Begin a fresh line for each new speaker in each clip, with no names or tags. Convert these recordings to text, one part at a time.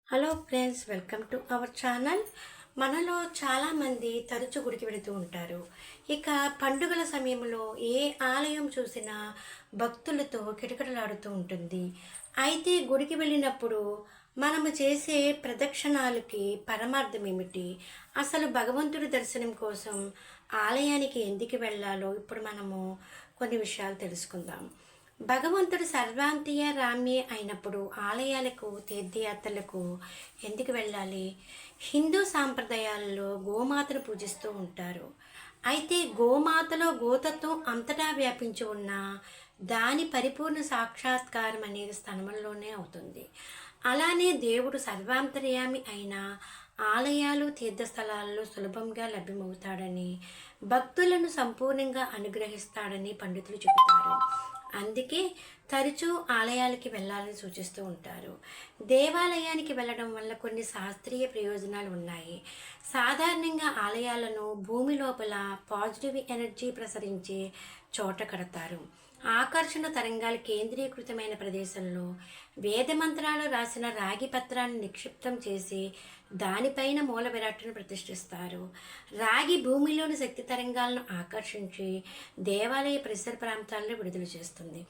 Hello friends, welcome to our channel. మనలో చాలామంది తరచు గుడికి వెళుతూ ఉంటారు. ఇక పండుగల సమయంలో ఏ ఆలయం చూసినా భక్తులతో కిటకిటలాడుతూ ఉంటుంది. అయితే గుడికి వెళ్ళినప్పుడు మనము చేసే ప్రదక్షిణాలకి పరమార్థం ఏమిటి? అసలు భగవంతుడి దర్శనం కోసం ఆలయానికి ఎందుకు వెళ్ళాలో ఇప్పుడు మనము కొన్ని విషయాలు తెలుసుకుందాం. భగవంతుడు సర్వాంతీయ రామ్యే అయినప్పుడు ఆలయాలకు, తీర్థయాత్రలకు ఎందుకు వెళ్ళాలి? హిందూ సాంప్రదాయాలలో గోమాతను పూజిస్తూ ఉంటారు. అయితే గోమాతలో గోతత్వం అంతటా వ్యాపించి ఉన్న దాని పరిపూర్ణ సాక్షాత్కారం అనేది స్థలంలోనే అవుతుంది. అలానే దేవుడు సర్వాంతర్యామి అయిన ఆలయాలు, తీర్థస్థలాల్లో సులభంగా లభ్యమవుతాడని, భక్తులను సంపూర్ణంగా అనుగ్రహిస్తాడని పండితులు చెబుతారు. అందుకే తరచూ ఆలయాలకి వెళ్ళాలని సూచిస్తూ ఉంటారు. దేవాలయానికి వెళ్ళడం వల్ల కొన్ని శాస్త్రీయ ప్రయోజనాలు ఉన్నాయి. సాధారణంగా ఆలయాలను భూమి లోపల పాజిటివ్ ఎనర్జీ ప్రసరించే చోట కడతారు. ఆకర్షణ తరంగాలు కేంద్రీకృతమైన ప్రదేశంలో వేద మంత్రాలు రాసిన రాగి పత్రాన్ని నిక్షిప్తం చేసి దానిపైన మూల విరాట్టును ప్రతిష్ఠిస్తారు. రాగి భూమిలోని శక్తి తరంగాలను ఆకర్షించి దేవాలయ పరిసర ప్రాంతాల్లో విడుదల చేస్తుంది.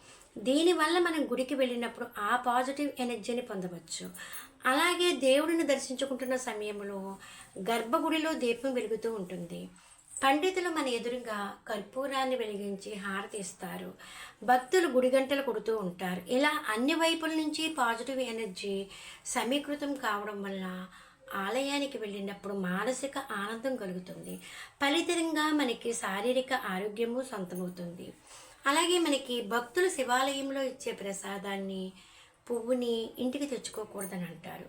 దీనివల్ల మనం గుడికి వెళ్ళినప్పుడు ఆ పాజిటివ్ ఎనర్జీని పొందవచ్చు. అలాగే దేవుడిని దర్శించుకుంటున్న సమయంలో గర్భగుడిలో దీపం వెలుగుతూ ఉంటుంది. పండితులు మన ఎదురుగా కర్పూరాన్ని వెలిగించి హారతి ఇస్తారు. భక్తులు గుడిగంటలు కొడుతూ ఉంటారు. ఇలా అన్ని వైపుల నుంచి పాజిటివ్ ఎనర్జీ సమీకృతం కావడం వల్ల ఆలయానికి వెళ్ళినప్పుడు మానసిక ఆనందం కలుగుతుంది. ఫలితంగా మనకి శారీరక ఆరోగ్యము సొంతమవుతుంది. అలాగే మనకి భక్తులు శివాలయంలో ఇచ్చే ప్రసాదాన్ని, పువ్వుని ఇంటికి తెచ్చుకోకూడదని అంటారు.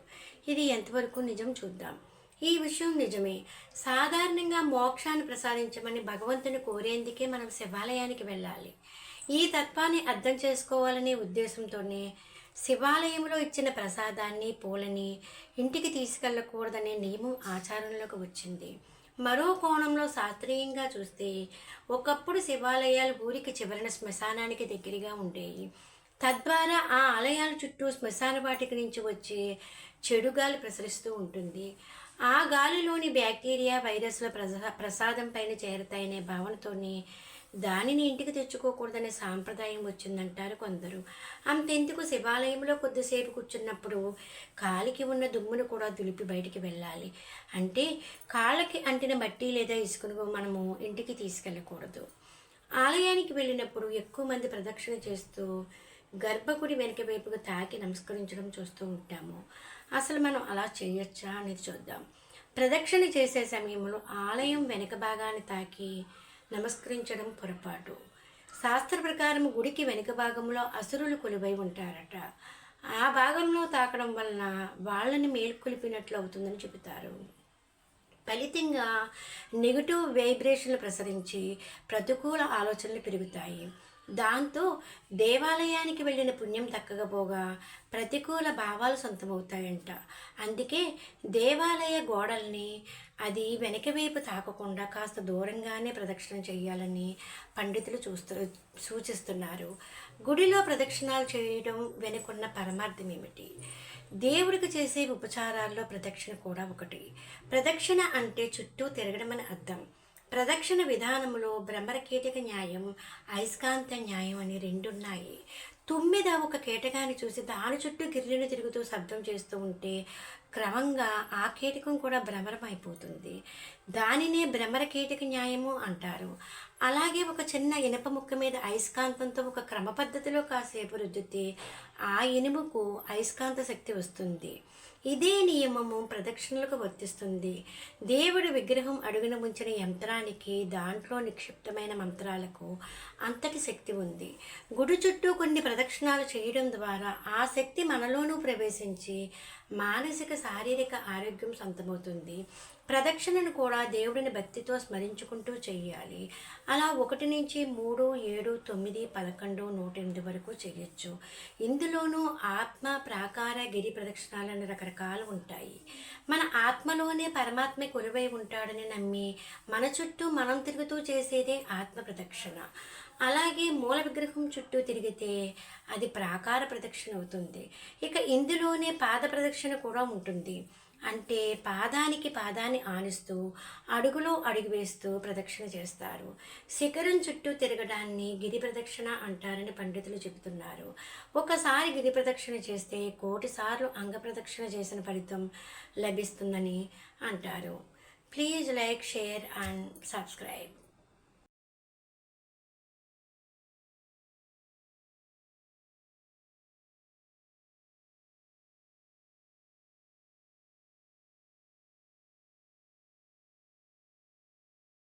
ఇది ఎంతవరకు నిజం చూద్దాం. ఈ విషయం నిజమే. సాధారణంగా మోక్షాన్ని ప్రసాదించమని భగవంతుని కోరేందుకే మనం శివాలయానికి వెళ్ళాలి. ఈ తత్వాన్ని అర్థం చేసుకోవాలనే ఉద్దేశంతోనే శివాలయంలో ఇచ్చిన ప్రసాదాన్ని, పూలని ఇంటికి తీసుకెళ్ళకూడదనే నియమం ఆచారంలోకి వచ్చింది. మరో కోణంలో శాస్త్రీయంగా చూస్తే ఒకప్పుడు శివాలయాలు ఊరికి చివరన శ్మశానానికి దగ్గరగా ఉండేవి. తద్వారా ఆ ఆలయాల చుట్టూ శ్మశాన వాటిక నుంచి వచ్చే చెడు గాలి ప్రసరిస్తూ ఉంటుంది. ఆ గాలిలోని బ్యాక్టీరియా, వైరస్ల ప్రసాదం పైన చేరతాయనే భావనతోనే దానిని ఇంటికి తెచ్చుకోకూడదనే సాంప్రదాయం వచ్చిందంటారు కొందరు. అంతెందుకు, శివాలయంలో కొద్దిసేపు కూర్చున్నప్పుడు కాలికి ఉన్న దుమ్మును కూడా దులిపి బయటికి వెళ్ళాలి. అంటే కాళ్ళకి అంటిన మట్టి లేదా ఇసుకను మనము ఇంటికి తీసుకెళ్ళకూడదు. ఆలయానికి వెళ్ళినప్పుడు ఎక్కువ మంది ప్రదక్షిణ చేస్తూ గర్భగుడి వెనక వైపుగా తాకి నమస్కరించడం చూస్తూ ఉంటాము. అసలు మనం అలా చేయొచ్చా అనేది చూద్దాం. ప్రదక్షిణ చేసే సమయంలో ఆలయం వెనక భాగాన్ని తాకి నమస్కరించడం పొరపాటు. శాస్త్ర ప్రకారం గుడికి వెనుక భాగంలో అసురులు కొలువై ఉంటారట. ఆ భాగంలో తాకడం వలన వాళ్ళని మేల్కొలిపినట్లు అవుతుందని చెబుతారు. ఫలితంగా నెగిటివ్ వైబ్రేషన్లు ప్రసరించి ప్రతికూల ఆలోచనలు పెరుగుతాయి. దాంతో దేవాలయానికి వెళ్ళిన పుణ్యం దక్కకపోగా ప్రతికూల భావాలు సొంతమవుతాయంట. అందుకే దేవాలయ గోడల్ని అది వెనక వైపు తాకకుండా కాస్త దూరంగానే ప్రదక్షిణ చేయాలని పండితులు సూచిస్తున్నారు. గుడిలో ప్రదక్షిణాలు చేయడం వెనుకున్న పరమార్థం ఏమిటి? దేవుడికి చేసే ఉపచారాల్లో ప్రదక్షిణ కూడా ఒకటి. ప్రదక్షిణ అంటే చుట్టూ తిరగడం అని అర్థం. ప్రదక్షిణ విధానంలో భ్రమరకీటక న్యాయం, అయస్కాంత న్యాయం అని రెండున్నాయి. తుమ్మిద ఒక కీటకాన్ని చూసి దాని చుట్టూ గిర్రెను తిరుగుతూ శబ్దం చేస్తూ ఉంటే క్రమంగా ఆ కీటకం కూడా భ్రమరం అయిపోతుంది. దానినే భ్రమర కీటక న్యాయము అంటారు. అలాగే ఒక చిన్న ఇనుప ముక్క మీద అయస్కాంతంతో ఒక క్రమ పద్ధతిలో కాసేపు రుద్దితే ఆ ఇనుముకు అయస్కాంత శక్తి వస్తుంది. ఇదే నియమము ప్రదక్షిణలకు వర్తిస్తుంది. దేవుడి విగ్రహం అడుగున ఉంచిన యంత్రానికి, దాంట్లో నిక్షిప్తమైన మంత్రాలకు అంతటి శక్తి ఉంది. గుడి చుట్టూ కొన్ని ప్రదక్షిణాలు చేయడం ద్వారా ఆ శక్తి మనలోనూ ప్రవేశించి మానసిక, శారీరక ఆరోగ్యం సొంతమవుతుంది. ప్రదక్షిణను కూడా దేవుడిని భక్తితో స్మరించుకుంటూ చేయాలి. అలా 1 నుంచి 3, 7, 9, 11, 108 వరకు చేయొచ్చు. ఇందులోనూ ఆత్మ, ప్రాకార, గిరి ప్రదక్షిణాలను రకరకాలు ఉంటాయి. మన ఆత్మలోనే పరమాత్మ కొలువై ఉంటాడని నమ్మి మన చుట్టూ మనం తిరుగుతూ చేసేదే ఆత్మ ప్రదక్షిణ. అలాగే మూల విగ్రహం చుట్టూ తిరిగితే అది ప్రాకార ప్రదక్షిణ అవుతుంది. ఇక ఇందులోనే పాద ప్రదక్షిణ కూడా ఉంటుంది. అంటే పాదానికి పాదాన్ని ఆనిస్తూ అడుగులో అడుగు వేస్తూ ప్రదక్షిణ చేస్తారు. శిఖరం చుట్టూ తిరగడాన్ని గిరి ప్రదక్షిణ అంటారని పండితులు చెబుతున్నారు. ఒకసారి గిరి ప్రదక్షిణ చేస్తే 1,000,000 సార్లు అంగ ప్రదక్షిణ చేసిన ఫలితం లభిస్తుందని అంటారు. Please like, share and subscribe.